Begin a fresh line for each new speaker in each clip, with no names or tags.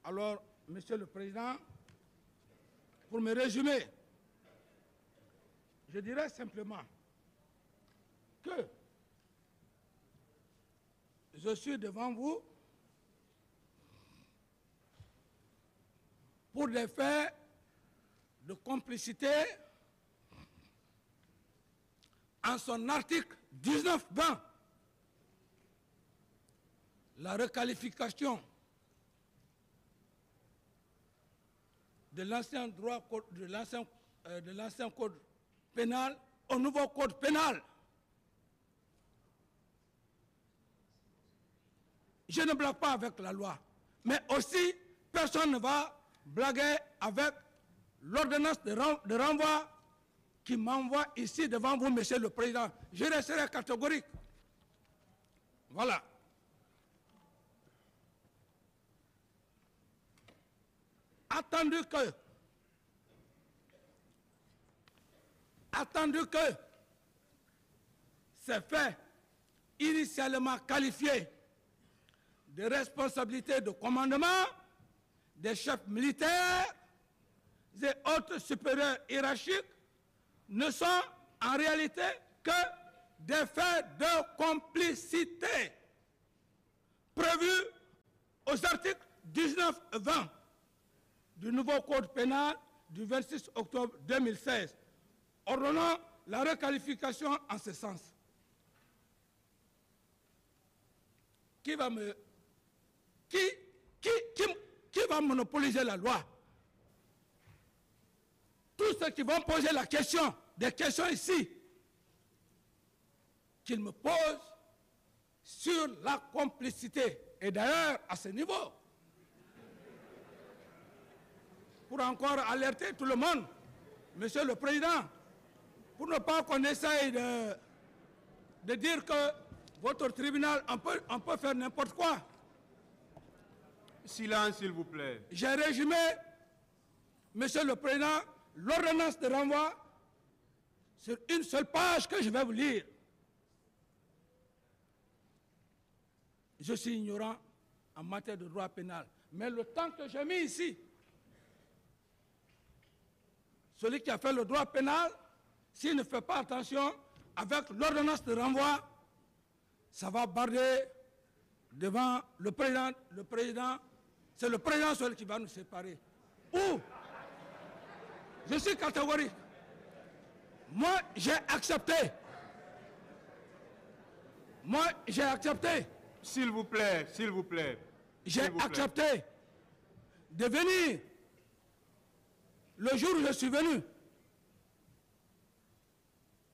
Alors, Monsieur le Président, pour me résumer, je dirais simplement que je suis devant vous pour des faits de complicité en son article 19-20. La requalification de l'ancien droit de l'ancien code pénal au nouveau code pénal. Je ne blague pas avec la loi, mais aussi personne ne va blaguer avec l'ordonnance de renvoi qui m'envoie ici devant vous, Monsieur le Président. Je resterai catégorique. Voilà. Attendu que ces faits initialement qualifiés de responsabilité de commandement des chefs militaires et autres supérieurs hiérarchiques ne sont en réalité que des faits de complicité prévus aux articles 19-20 du nouveau code pénal du 26 octobre 2016, ordonnant la requalification en ce sens. Qui va monopoliser la loi? Tous ceux qui vont poser la question, des questions ici, qu'ils me posent sur la complicité. Et d'ailleurs, à ce niveau, pour encore alerter tout le monde, Monsieur le Président, pour ne pas qu'on essaye de dire que votre tribunal, on peut faire n'importe quoi.
Silence, s'il vous plaît.
J'ai résumé, Monsieur le Président, l'ordonnance de renvoi sur une seule page que je vais vous lire. Je suis ignorant en matière de droit pénal, mais le temps que j'ai mis ici, celui qui a fait le droit pénal, s'il ne fait pas attention, avec l'ordonnance de renvoi, ça va barder devant le président. C'est le président seul qui va nous séparer. Ou, je suis catégorique. Moi, j'ai accepté.
S'il vous plaît, s'il vous plaît.
J'ai accepté de venir le jour où je suis venu.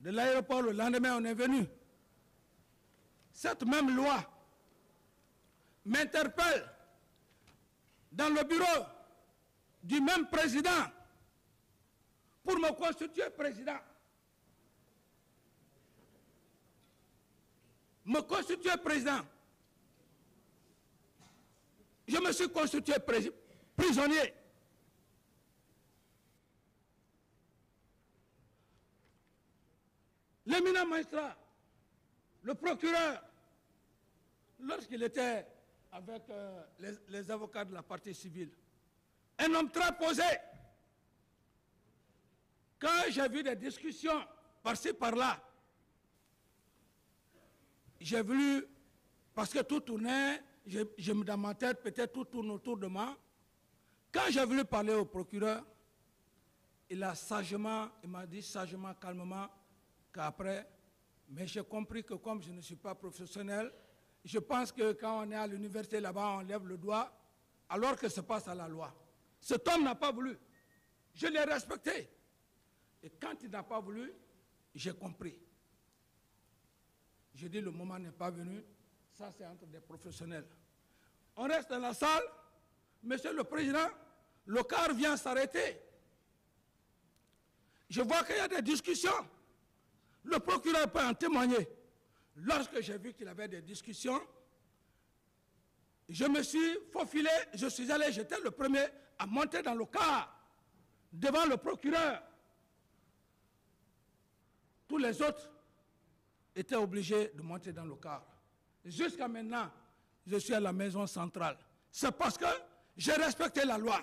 De l'aéroport, le lendemain, on est venu. Cette même loi m'interpelle dans le bureau du même président pour me constituer président. Me constituer président. Je me suis constitué prisonnier. L'éminent magistrat, le procureur, lorsqu'il était avec les avocats de la partie civile, un homme très posé, quand j'ai vu des discussions par-ci, par-là, j'ai voulu, parce que tout tournait, dans ma tête, peut-être tout tourne autour de moi. Quand j'ai voulu parler au procureur, il m'a dit sagement, calmement, qu'après, mais j'ai compris que comme je ne suis pas professionnel, je pense que quand on est à l'université là-bas, on lève le doigt, alors que se passe à la loi. Cet homme n'a pas voulu. Je l'ai respecté. Et quand il n'a pas voulu, j'ai compris. J'ai dit le moment n'est pas venu, ça c'est entre des professionnels. On reste dans la salle, Monsieur le Président, le car vient s'arrêter. Je vois qu'il y a des discussions. Le procureur peut en témoigner. Lorsque j'ai vu qu'il y avait des discussions, je me suis faufilé, je suis allé, j'étais le premier à monter dans le car, devant le procureur. Tous les autres étaient obligés de monter dans le car. Jusqu'à maintenant, je suis à la maison centrale. C'est parce que j'ai respecté la loi.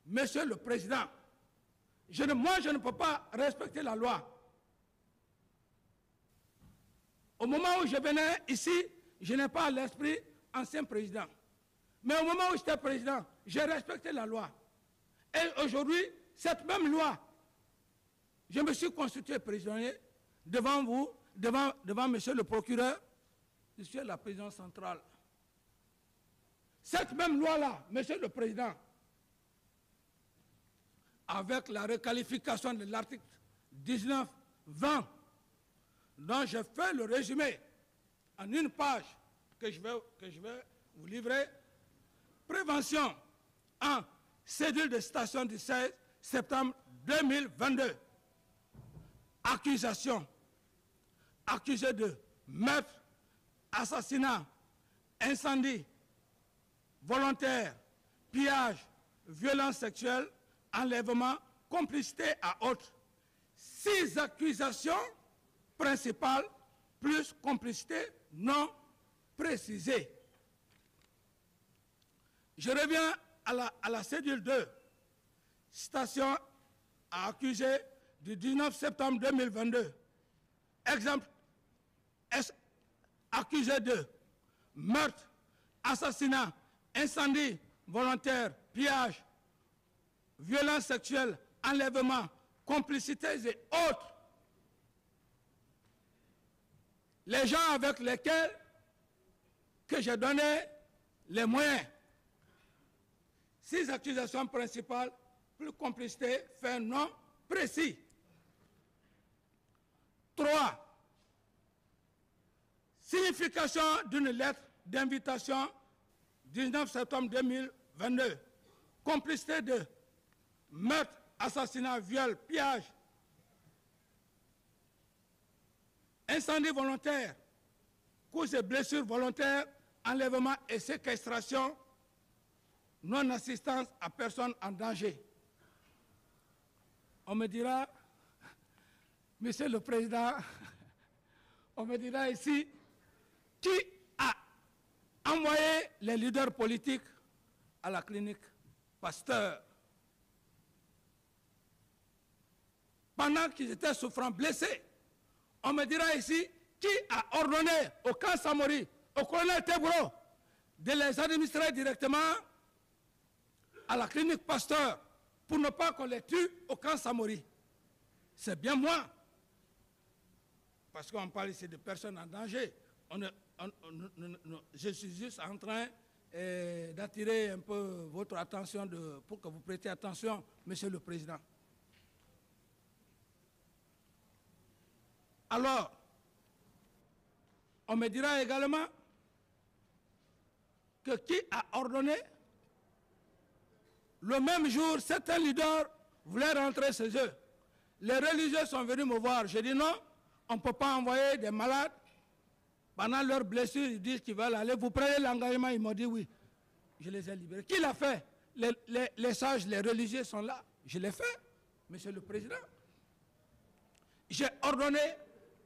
Monsieur le Président, moi, je ne peux pas respecter la loi. Au moment où je venais ici, je n'ai pas l'esprit ancien président. Mais au moment où j'étais président, j'ai respecté la loi. Et aujourd'hui, cette même loi, je me suis constitué prisonnier devant vous, devant monsieur le procureur, je suis à la prison centrale. Cette même loi-là, monsieur le président, avec la requalification de l'article 19-20, dont je fais le résumé en une page que je vais vous livrer. Prévention en cédule de station du 16 septembre 2022. Accusation. Accusé de meurtre, assassinat, incendie, volontaire, pillage, violence sexuelle, enlèvement, complicité à autres. 6 accusations principales plus complicité non précisée. Je reviens à la cédule 2, station à accusé du 19 septembre 2022. Exemple, accusé de meurtre, assassinat, incendie volontaire, pillage, violence sexuelle, enlèvement, complicité et autres. Les gens avec lesquels que j'ai donné les moyens. 6 accusations principales, plus complicité, fait non précis. 3. Signification d'une lettre d'invitation 19 septembre 2022. Complicité de meurtre, assassinat, viol, pillage, incendie volontaire, causes et blessures volontaires, enlèvement et séquestration, non-assistance à personne en danger. On me dira, Monsieur le Président, on me dira ici, qui a envoyé les leaders politiques à la clinique Pasteur pendant qu'ils étaient souffrants, blessés? On me dira ici, qui a ordonné au camp Samori, au colonel Tebro, de les administrer directement à la clinique Pasteur pour ne pas qu'on les tue au camp Samori? C'est bien moi. Parce qu'on parle ici de personnes en danger. Je suis juste en train d'attirer un peu votre attention pour que vous prêtiez attention, Monsieur le Président. Alors, on me dira également que qui a ordonné, le même jour, certains leaders voulaient rentrer chez eux. Les religieux sont venus me voir. J'ai dit non, on ne peut pas envoyer des malades. Pendant leurs blessures, ils disent qu'ils veulent aller. Vous prenez l'engagement, ils m'ont dit oui. Je les ai libérés. Qui l'a fait? Les sages, les religieux sont là. Je l'ai fait, Monsieur le Président. J'ai ordonné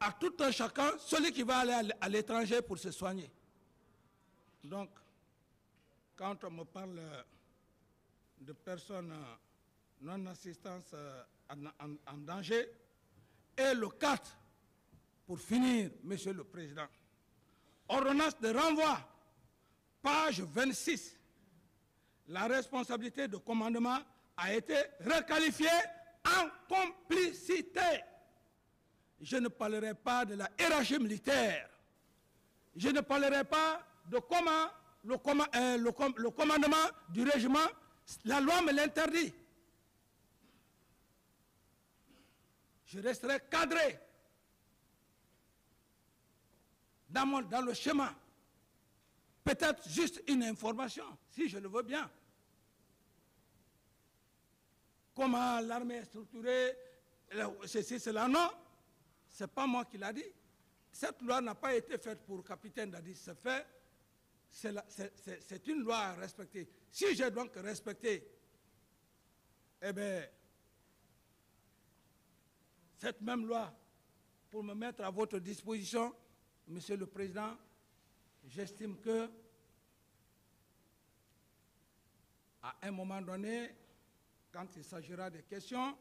à tout un chacun, celui qui va aller à l'étranger pour se soigner. Donc, quand on me parle de personnes non-assistance en danger, et le 4, pour finir, Monsieur le Président, ordonnance de renvoi, page 26, la responsabilité de commandement a été requalifiée en complicité. Je ne parlerai pas de la hiérarchie militaire. Je ne parlerai pas de comment le commandement du régiment, la loi me l'interdit. Je resterai cadré dans le schéma. Peut-être juste une information, si je le veux bien. Comment l'armée est structurée, ceci, cela, non. Ce n'est pas moi qui l'a dit. Cette loi n'a pas été faite pour capitaine Dadi. C'est une loi à respecter. Si j'ai donc respecté, eh bien, cette même loi, pour me mettre à votre disposition, Monsieur le Président, j'estime que À un moment donné, quand il s'agira des questions,